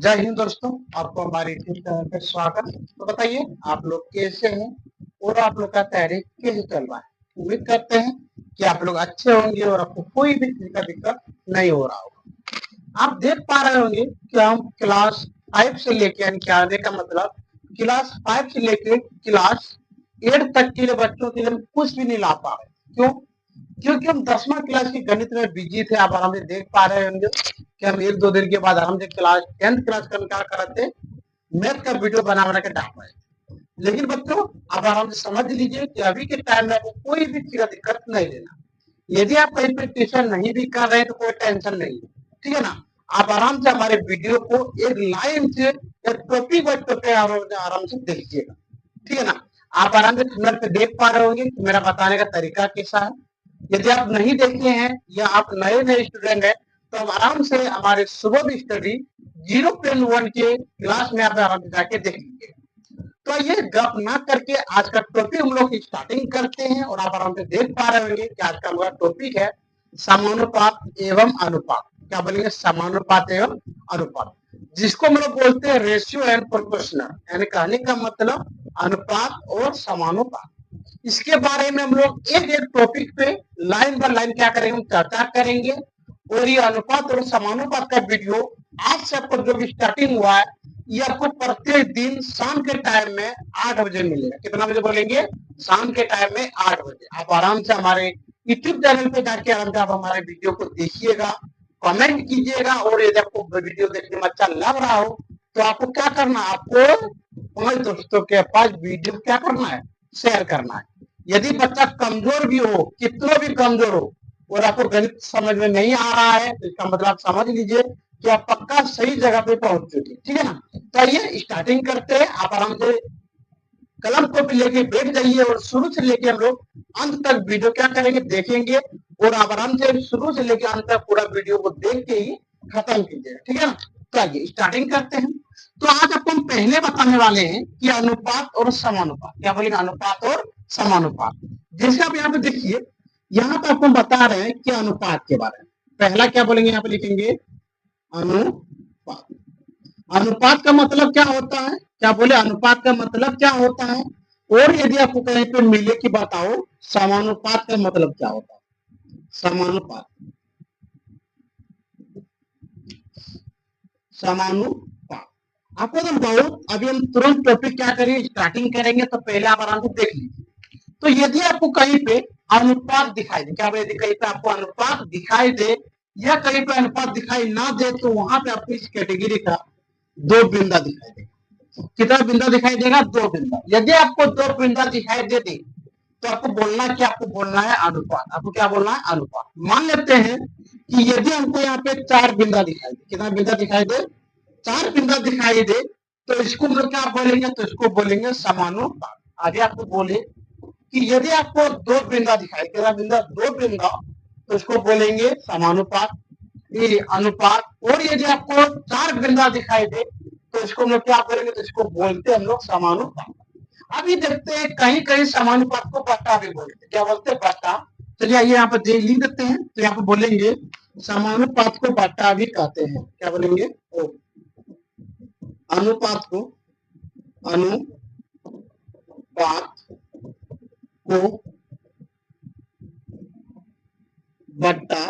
जय हिंद दोस्तों, आपको हमारी यूट्यूब चैनल पे स्वागत। तो बताइए आप लोग कैसे हैं और आप लोग का तैयारी कैसे चल रहा है। उम्मीद करते हैं कि आप लोग अच्छे होंगे और आपको कोई भी चीज का दिक्कत नहीं हो रहा होगा। आप देख पा रहे होंगे कि हम क्लास 5 से लेके यानी कि आने का मतलब क्लास 5 से लेके क्लास 8 तक के लिए बच्चों के लिए हम कुछ भी नहीं ला पा रहे। क्यों? क्योंकि हम 10वां क्लास की गणित में बिजी थे। आप आराम से देख पा रहे होंगे कि हम 1-2 दिन के बाद आराम से क्लास 10th क्लास का क्या कर रहे थे, मैथ का वीडियो बना बना के डाल रहे थे। लेकिन बच्चों आप आराम से समझ लीजिए कि अभी के टाइम में आपको कोई भी चीज का दिक्कत नहीं लेना। यदि आप कहीं पे ट्यूशन नहीं भी कर रहे हैं तो कोई टेंशन नहीं है, ठीक है ना। आप आराम से हमारे वीडियो को एक लाइन से या टॉपिक बाय टॉपिक आराम से देखिएगा, ठीक है ना। आप आराम से थंबनेल पे देख पा रहे होंगे कि मेरा बताने का तरीका कैसा है। यदि आप नहीं देखे हैं या आप नए नए स्टूडेंट हैं तो आप आराम से हमारे सुबह स्टडी 0.1 के क्लास में आप आराम से जाके देख लीजिए। तो ये गप ना करके आज का टॉपिक हम लोग स्टार्टिंग करते हैं और आप आराम से देख पा रहे होंगे कि आज का हमारा टॉपिक है समानुपात एवं अनुपात। क्या बोलेंगे? समानुपात एवं अनुपात, जिसको हम लोग बोलते हैं रेशियो एंड प्रोपोर्शनल, यानी कहने का मतलब अनुपात और समानुपात। इसके बारे में हम लोग एक एक टॉपिक पे लाइन बाय लाइन क्या करेंगे, हम चर्चा करेंगे। और ये अनुपात और समानुपात का वीडियो आज से आपको जो स्टार्टिंग हुआ है ये आपको प्रत्येक दिन शाम के टाइम में 8 बजे मिलेगा। कितना बजे बोलेंगे? शाम के टाइम में 8 बजे। आप आराम से हमारे यूट्यूब चैनल पे जाके आराम से आप हमारे वीडियो को देखिएगा, कमेंट कीजिएगा। और यदि आपको वीडियो देखने में अच्छा लग रहा हो तो आपको क्या करना है, आपको 5 दोस्तों के पास वीडियो क्या करना है, शेयर करना है। यदि बच्चा कमजोर भी हो, कितना भी कमजोर हो, और आपको गणित समझ में नहीं आ रहा है तो इसका मतलब आप समझ लीजिए कि आप पक्का सही जगह पे पहुंच चुके, ठीक है ना। तो आइए स्टार्टिंग करते हैं। आप आराम से कलम को भी लेके बैठ जाइए और शुरू से लेके हम लोग अंत तक वीडियो क्या करेंगे, देखेंगे। और आप आराम से शुरू से लेके अंत तक पूरा वीडियो को देख के ही खत्म कीजिएगा, ठीक है ना। तो आइए स्टार्टिंग करते हैं। तो आज आपको हम पहले बताने वाले हैं कि अनुपात और समानुपात। क्या बोलेंगे? अनुपात और समानुपात। जैसे आप यहाँ पे देखिए, यहाँ पे आपको बता रहे हैं कि अनुपात के बारे में। पहला क्या बोलेंगे, यहाँ पे लिखेंगे अनुपात। अनुपात का मतलब क्या होता है? क्या बोले? अनुपात का मतलब क्या होता है? और यदि आपको कहीं पे मिले कि बताओ समानुपात का मतलब क्या होता है? समानुपात, समानुपात आपको तो बहुत, अभी हम तुरंत टॉपिक क्या करेंगे, स्टार्टिंग करेंगे। तो पहले आप आराम से देख लीजिए। तो यदि आपको कहीं पे अनुपात दिखाई दे, क्या यदि कहीं पे आपको अनुपात दिखाई दे या कहीं पे अनुपात दिखाई ना दे तो वहां पे आपको इस कैटेगरी का 2 बिंदा दिखाई देगा। कितना बिंदा दिखाई देगा? 2 बिंदा। यदि आपको 2 बिंदा दिखाई दे दे तो आपको बोलना क्या? आपको बोलना है अनुपात। आपको क्या बोलना है? अनुपात। मान लेते हैं कि यदि हमको यहाँ पे 4 बिंदा दिखाई दे, कितना बिंदा दिखाई दे? 4 बिंदा दिखाई दे तो इसको हम लोग क्या बोलेंगे? तो इसको बोलेंगे समानुपात। आगे आपको बोले कि यदि आपको 2 बिंदा दिखाई, कितना बिंदा? 2 बिंदा, तो इसको बोलेंगे समानुपात, ये अनुपात। और यदि आपको 4 बिंदा दिखाई दे तो इसको हम लोग क्या बोलेंगे? तो इसको बोलते हैं हम लोग समानुपात। अभी देखते हैं कहीं कहीं समानुपात को बट्टा भी बोलते हैं। क्या बोलते हैं? बट्टा। चलिए आइए यहाँ पर लिख देते हैं। तो यहाँ पर बोलेंगे समानुपात को बट्टा भी कहते हैं। क्या बोलेंगे? अनुपात को, अनुपात को बट्टा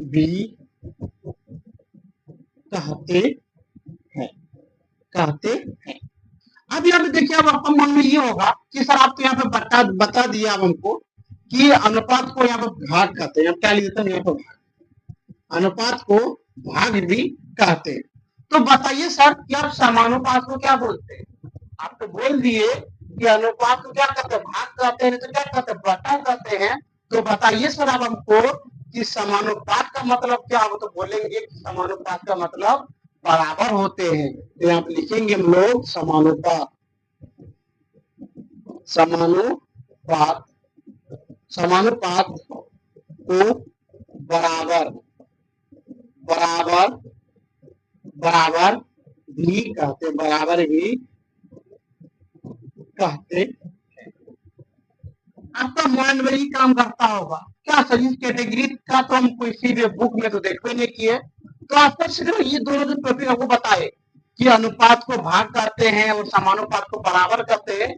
भी कहते हैं, कहते हैं। अब यहाँ पे देखिए, अब आपका मन में ये होगा कि सर आप तो यहाँ पे बता दिया अब हमको कि अनुपात को यहाँ पर भाग कहते हैं। क्या लिख देते हैं यहाँ पर? भाग। अनुपात को भाग भी कहते हैं। तो बताइए सर कि आप समानुपात को क्या बोलते हैं? आप तो बोल दिए कि अनुपात को क्या कहते हैं? भाग कहते हैं। तो क्या कहते हैं? बटा कहते हैं। तो बताइए सर आप हमको कि समानुपात का मतलब क्या? हो तो बोलेंगे कि समानुपात का मतलब बराबर होते हैं। तो यहाँ पे लिखेंगे हम लोग समानुपात, समानुपात, समानुपात को बराबर, बराबर, बराबर भी कहते, बराबर भी कहते हैं। आपका माइंड में ही काम करता होगा क्या? सर इस कैटेगरी का तो हम किसी भी बुक में तो देखते नहीं किए, तो आपको सिर्फ ये दोनों जो टॉपिक आपको बताए कि अनुपात को भाग करते हैं और समानुपात को बराबर करते हैं,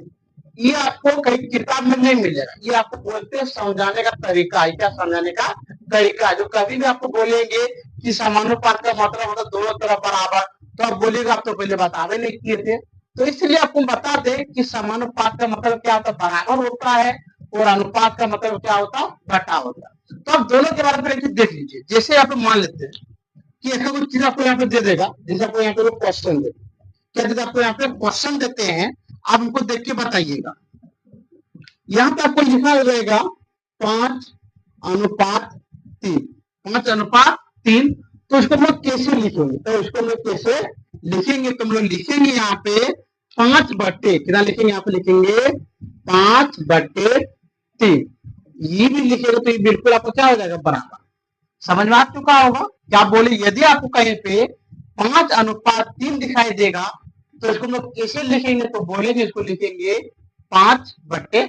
ये आपको कहीं किताब में नहीं मिलेगा। ये आपको बोलते हैं समझाने का तरीका है। क्या समझाने का तरीका? जो कभी भी आपको बोलेंगे कि समानुपात का मतलब होता है दोनों तरफ बराबर, तो आप बोलेगा आप तो पहले बतावे नहीं किए थे। तो इसलिए आपको बता दें कि समानुपात का मतलब क्या होता है, बराबर होता है, और अनुपात का मतलब क्या होता है, घटा होता है। तो आप दोनों के बारे में एक चीज देख लीजिए। जैसे आप मान लेते हैं कि ऐसा कोई चीज आपको यहाँ पे दे देगा, जैसे आपको यहाँ पे क्वेश्चन दे, क्या देते आपको यहाँ पे क्वेश्चन देते हैं, आप उनको देख के बताइएगा। यहाँ पे आपको लिखा रहेगा 5:3, 5:3। तो इसको हम लोग कैसे लिखेंगे? तो इसको हम लोग कैसे लिखेंगे? तो हम लोग लिखेंगे यहाँ पे 5/, कितना लिखेंगे? यहाँ पे लिखेंगे 5/3। ये भी लिखेगा तो ये बिल्कुल आपको क्या हो जाएगा, बराबर। समझ में आ चुका होगा। क्या बोले, यदि आपको कहीं पे 5:3 दिखाई देगा तो इसको हम लोग कैसे लिखेंगे? तो बोलेंगे इसको लिखेंगे 5/3,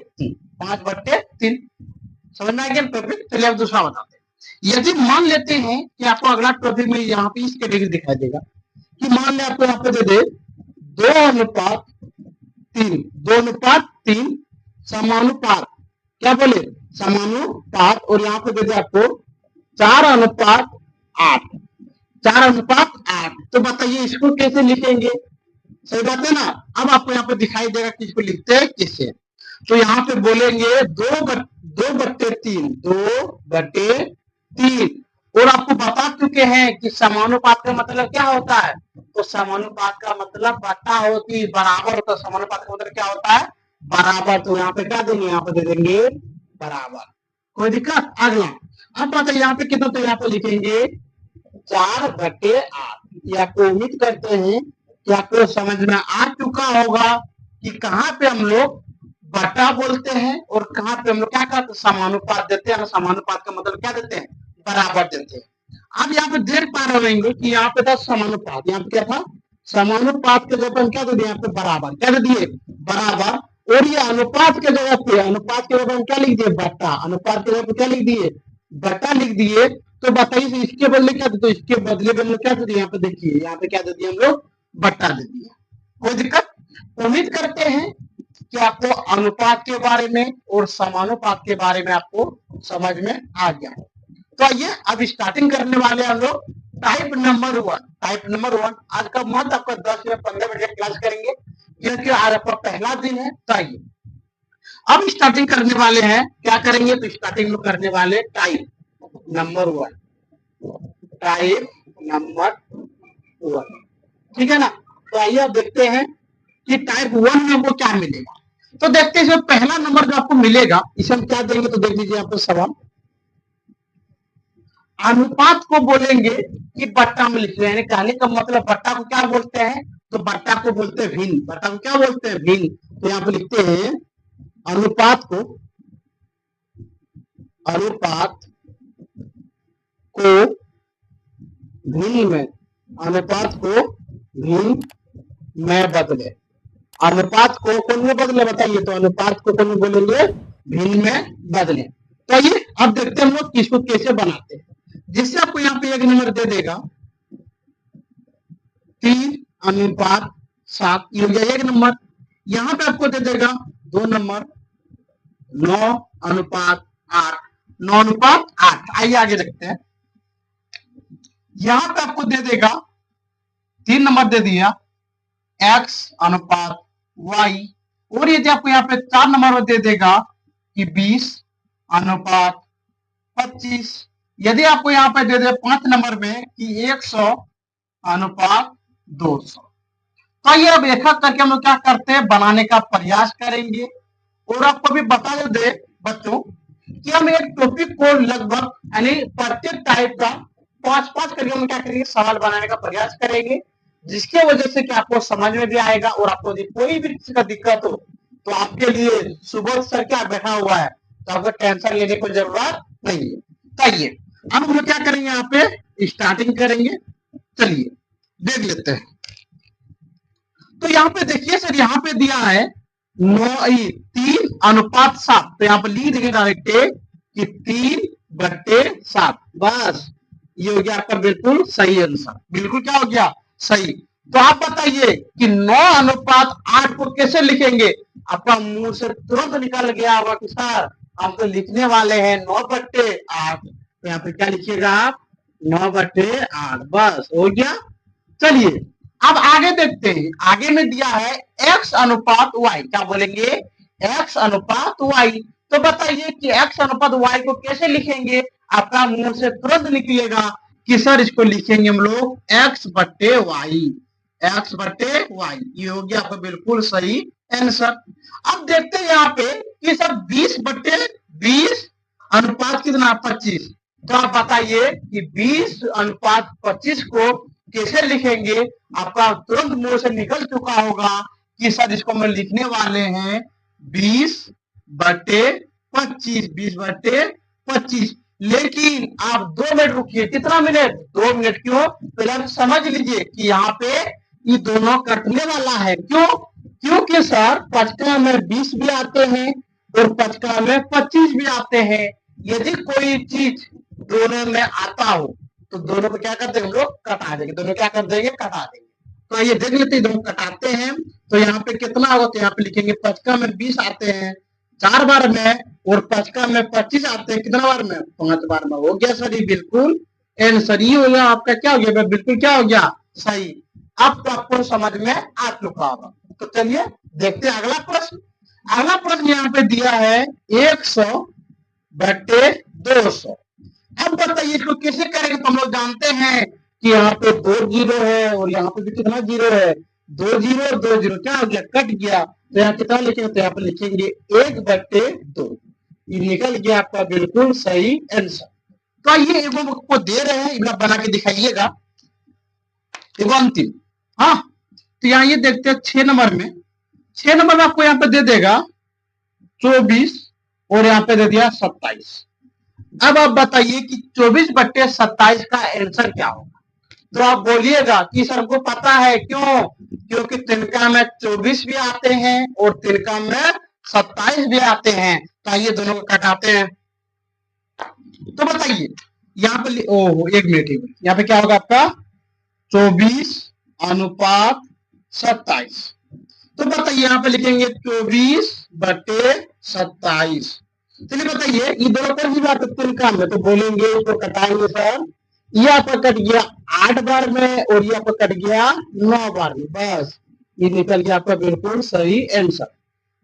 5/3। समझ में आ गया टॉपिक? चलिए अब दूसरा बताते हैं। यदि मान लेते हैं कि आपको अगला टॉपिक में यहाँ पे इस कैटेगरी दिखाई देगा कि मान ले आपको यहाँ पे दे दे 2:3, 2:3 समानुपात, क्या बोले, समानुपात, और यहाँ पे दे दे आपको 4:8, 4:8। तो बताइए इसको कैसे लिखेंगे? सही बात है ना। अब आपको यहाँ पे दिखाई देगा कि इसको लिखते हैं कैसे। तो यहाँ पे बोलेंगे 2/3, 2/3। और आपको बता चुके हैं कि समानुपात का मतलब क्या होता है। तो समानुपात का मतलब बटा होती, बराबर होता है। समानुपात का मतलब क्या होता है, बराबर। तो यहाँ पे क्या देंगे, यहाँ पे दे देंगे बराबर। कोई दिक्कत? अगला अब बताइए यहाँ पे कितना, तो यहाँ पे लिखेंगे 4/8। ये आपको उम्मीद करते हैं कि आपको समझ में आ चुका होगा कि कहाँ पे हम लोग बटा बोलते हैं और कहाँ पे हम लोग क्या करते हैं, समानुपात देते हैं। समानुपात का मतलब क्या देते हैं, बराबर देते हैं। अब यहाँ पे देख पा रहे होंगे कि यहाँ पे था समानुपात, यहाँ पे क्या था, समानुपात के जगह हम क्या दे दिए, यहाँ पे बराबर, क्या दे दिए, बराबर। और ये अनुपात के जगह पे, अनुपात के जगह हम क्या लिख दिए, बटा। अनुपात के जगह पे क्या लिख दिए, बटा लिख दिए। तो बताइए इसके बदले क्या दे, तो इसके बदले में हम लोग क्या दे दिए, यहाँ पे देखिए, यहाँ पे क्या दे दिए हम लोग, बटा दे दिया। कोई दिक्कत? उम्मीद करते हैं कि आपको अनुपात के बारे में और समानुपात के बारे में आपको समझ में आ गया। तो आइए अब स्टार्टिंग करने वाले हम लोग टाइप नंबर 1। टाइप नंबर 1 आज का मत आपका 10 या 15 मिनट क्लास करेंगे क्योंकि आज आपका पहला दिन है। तो आइए अब स्टार्टिंग करने वाले हैं, क्या करेंगे, तो स्टार्टिंग में करने वाले टाइप नंबर 1, टाइप नंबर 1, ठीक है ना। तो आइए अब देखते हैं कि टाइप 1 में हमको क्या मिलेगा। तो देखते हैं इसमें पहला नंबर जो आपको मिलेगा इसे हम क्या देंगे, तो देख लीजिए यहाँ पे सवाल, अनुपात को बोलेंगे कि बट्टा में लिख रहे हैं। कहने का मतलब बट्टा को क्या बोलते हैं, तो बट्टा को बोलते हैं भिन्न। बट्टा को क्या बोलते हैं, भिन्न। तो यहाँ पे लिखते हैं अनुपात को, अनुपात को भिन्न में, अनुपात को भिन्न में बदले। अनुपात को कौन में बदले, बताइए। तो अनुपात को कौन में बोलेंगे, भिन्न में बदले। तो आइए अब देखते हैं हम लोग किसको कैसे बनाते हैं। जिससे आपको यहाँ पे एक नंबर दे देगा 3:7, ये हो गया एक नंबर। यहाँ पे आपको दे देगा 2 नंबर 9:8, 9:8। आइए आगे देखते हैं। यहाँ पे आपको दे देगा 3 नंबर दे दिया x/y। और यदि आपको यहाँ पे 4 नंबर दे देगा कि 20:25। यदि आपको यहाँ पे दे दे 5 नंबर में कि 100:200। तो ये अब एक एक करके हम लोग क्या करते हैं, बनाने का प्रयास करेंगे। और आपको भी बता दे बच्चों कि हम एक टॉपिक को लगभग यानी प्रत्येक टाइप का 5-5 करके हम क्या करेंगे, सवाल बनाने का प्रयास करेंगे, जिसके वजह से कि आपको समझ में भी आएगा। और आपको कोई भी चीज का दिक्कत हो तो आपके लिए सुबह सर क्या बैठा हुआ है, तो आपको टेंशन लेने की जरूरत नहीं है। चाहिए अब हम लोग क्या करेंगे, यहाँ पे स्टार्टिंग करेंगे। चलिए देख लेते हैं। तो यहाँ पे देखिए सर, यहाँ पे दिया है 3:7। तो यहाँ पे लिख देंगे डायरेक्ट कि 3/7, बस ये हो गया आपका बिल्कुल सही आंसर, बिल्कुल क्या हो गया सही। तो आप बताइए कि 9:8 को कैसे लिखेंगे। आपका मुंह से तुरंत निकल गया होगा कि सर हम तो लिखने वाले हैं 9/8। तो यहाँ पे क्या लिखिएगा आप 9/8, बस हो गया। चलिए अब आगे देखते हैं, आगे में दिया है x अनुपात y, क्या बोलेंगे x अनुपात y। तो बताइए कि x अनुपात y को कैसे लिखेंगे। आपका मुंह से तुरंत निकलेगा कि सर इसको लिखेंगे हम लोग x/y, x/y। ये हो गया आपका बिल्कुल सही आंसर। अब देखते हैं यहाँ पे कि सर 20/20 अनुपात कितना 25। तो आप बताइए कि 20:25 को कैसे लिखेंगे। आपका तुरंत मुंह से निकल चुका होगा कि सर इसको हम लिखने वाले हैं 20/25, 20/25। लेकिन आप 2 मिनट रुकिए, कितना मिनट 2 मिनट। क्यों, पहले आप समझ लीजिए कि यहाँ पे ये दोनों कटने वाला है। क्यों, क्योंकि सर पचका में 20 भी आते हैं और पचका में 25 भी आते हैं। यदि कोई चीज दोनों में आता हो तो दोनों को क्या कर देंगे हम लोग कटा देंगे, दोनों क्या कर देंगे कटा देंगे। तो आइए देख लेते हैं, दोनों कटाते हैं। तो यहाँ पे कितना होगा, तो यहाँ पे लिखेंगे पचका में 20 आते हैं 4 बार में और पचका में 25 आते हैं कितना बार में 5 बार में। हो गया सर ये बिल्कुल आंसर, ये हो गया आपका क्या हो गया बिल्कुल क्या हो गया सही। अब तो आपको समझ में आ चुका होगा। तो चलिए देखते हैं अगला प्रश्न। अगला प्रश्न यहाँ पे दिया है 100/200। अब बताइए इसको कैसे करेंगे। तो हम लोग जानते हैं कि यहाँ पे 2 जीरो है और यहाँ पे भी कितना जीरो है 2 जीरो और 2 जीरो क्या हो गया कट गया। तो यहाँ कितना लिखेंगे, तो यहाँ पे लिखेंगे 1/2। ये निकल गया आपका बिल्कुल सही आंसर। तो ये एगो आपको दे रहे हैं, इतना बना के दिखाइएगा एगो अंतिम। हाँ तो यहाँ ये देखते हैं 6 नंबर में, 6 नंबर में आपको यहाँ पे दे देगा 24 और यहाँ पे दे दिया 27। अब आप बताइए कि 24/27 का आंसर क्या होगा। तो आप बोलिएगा कि सर हमको पता है। क्यों, क्योंकि तिनका में 24 भी आते हैं और तिनका में 27 भी आते हैं। तो आइए दोनों को कटाते हैं। तो बताइए यहाँ पे ओहो 1 मिनट यहाँ पे क्या होगा आपका 24:27। तो बताइए यहाँ पे लिखेंगे 24/27। चलिए बताइए ये दोनों पर भी बात तिनका में, तो बोलेंगे इसको कटाएंगे सर। ये आपका कट गया 8 बार में और ये आपका कट गया 9 बार में, बस ये निकल गया आपका बिल्कुल सही आंसर।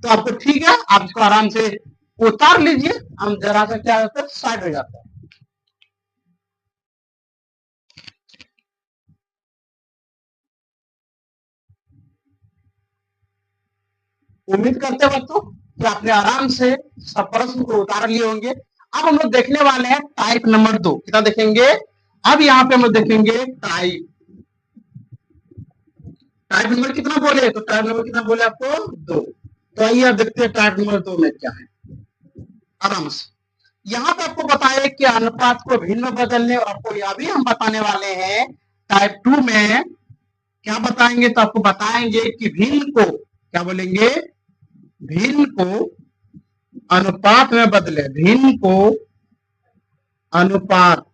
तो आपको ठीक है, आप इसको आराम से उतार लीजिए। हम जरा सा क्या होता है साइड हो जाता है। उम्मीद करते बच्चों कि आपने आराम से सब प्रश्न को उतार लिए होंगे। अब हम लोग देखने वाले हैं टाइप नंबर 2। कितना देखेंगे, अब यहाँ पे हम लोग देखेंगे टाइप नंबर कितना बोले, तो टाइप नंबर कितना बोले आपको 2। तो आइए आप देखते हैं टाइप नंबर 2 में क्या है आराम से। यहाँ पे आपको बताया कि अनुपात को भिन्न बदलने, और आपको यह भी हम बताने वाले हैं टाइप 2 में क्या बताएंगे। तो आपको बताएंगे कि भिन्न को क्या बोलेंगे, भिन्न को अनुपात में बदले, भिन्न को अनुपात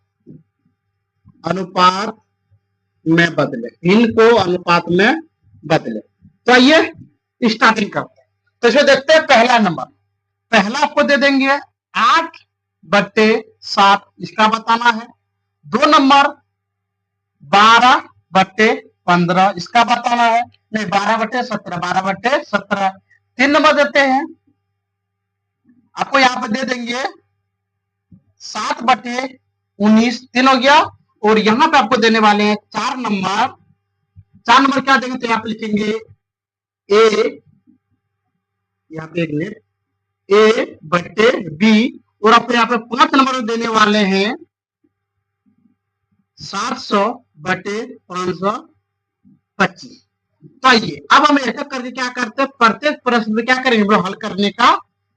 में बदले, भिन्न को अनुपात में बदले। तो आइए स्टार्टिंग करते हैं। तो इसमें देखते हैं पहला नंबर, पहला आपको दे देंगे 8/7 इसका बताना है। 2 नंबर 12/15 इसका बताना है, नहीं 12/17, 12/17। 3 नंबर देते हैं आपको, यहाँ पे दे देंगे 7/19, 3 हो गया। और यहाँ पे आपको देने वाले हैं 4 नंबर, 4 नंबर क्या देंगे, तो यहाँ पे लिखेंगे ए, यहाँ पे एक मिनट A/B। और आपको यहाँ पे 5 नंबर देने वाले हैं 700/525। तो आइए अब हम ऐसा करके क्या करते हैं, प्रत्येक प्रश्न में क्या करेंगे हम लोग हल करने का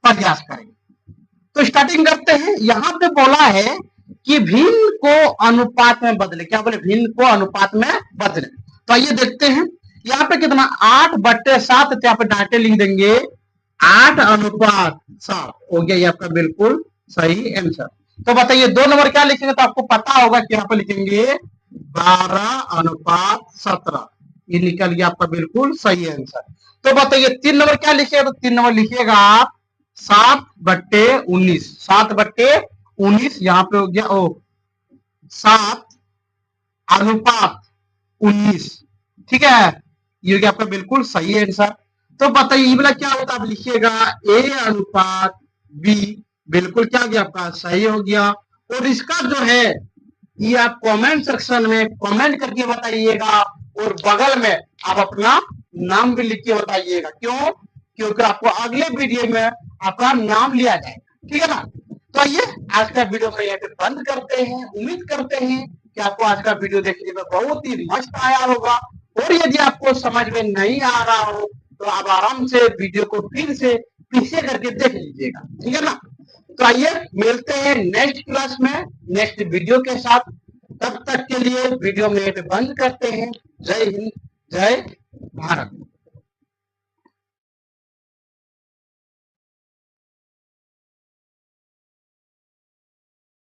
प्रयास करेंगे। तो स्टार्टिंग करते हैं। यहाँ पे बोला है कि भिन्न को अनुपात में बदले, क्या बोले भिन्न को अनुपात में बदले। तो आइए देखते हैं यहाँ पे कितना 8/7, तो यहाँ पे डाटे लिख देंगे 8/7 हो गया, ये आपका बिल्कुल सही आंसर। तो बताइए 2 नंबर क्या लिखेंगे, तो आपको पता होगा कि यहाँ पर लिखेंगे 12:17। ये निकल गया आपका बिल्कुल सही आंसर। तो बताइए 3 नंबर क्या लिखिएगा, तो 3 नंबर लिखिएगा आप 7/19। 7/19 यहाँ पे हो गया 7:19। ठीक है, ये हो गया आपका बिल्कुल सही आंसर। तो बताइए ये वाला क्या होता है, आप लिखिएगा A/B। बिल्कुल क्या हो गया आपका सही हो गया। और इसका जो है ये आप कमेंट सेक्शन में कमेंट करके बताइएगा, और बगल में आप अपना नाम भी लिख के बताइएगा। क्यों? क्योंकि आपको अगले वीडियो में आपका नाम लिया जाएगा। ठीक है ना। तो आइए आज का वीडियो में यहाँ पे बंद करते हैं। उम्मीद करते हैं कि आपको आज का वीडियो देखने में बहुत ही मस्त आया होगा, और यदि आपको समझ में नहीं आ रहा हो तो आप आराम से वीडियो को फिर से पीछे करके देख लीजिएगा। ठीक है ना। तो आइए मिलते हैं नेक्स्ट क्लास में नेक्स्ट वीडियो के साथ। तब तक के लिए वीडियो में बंद करते हैं। जय हिंद, जय भारत।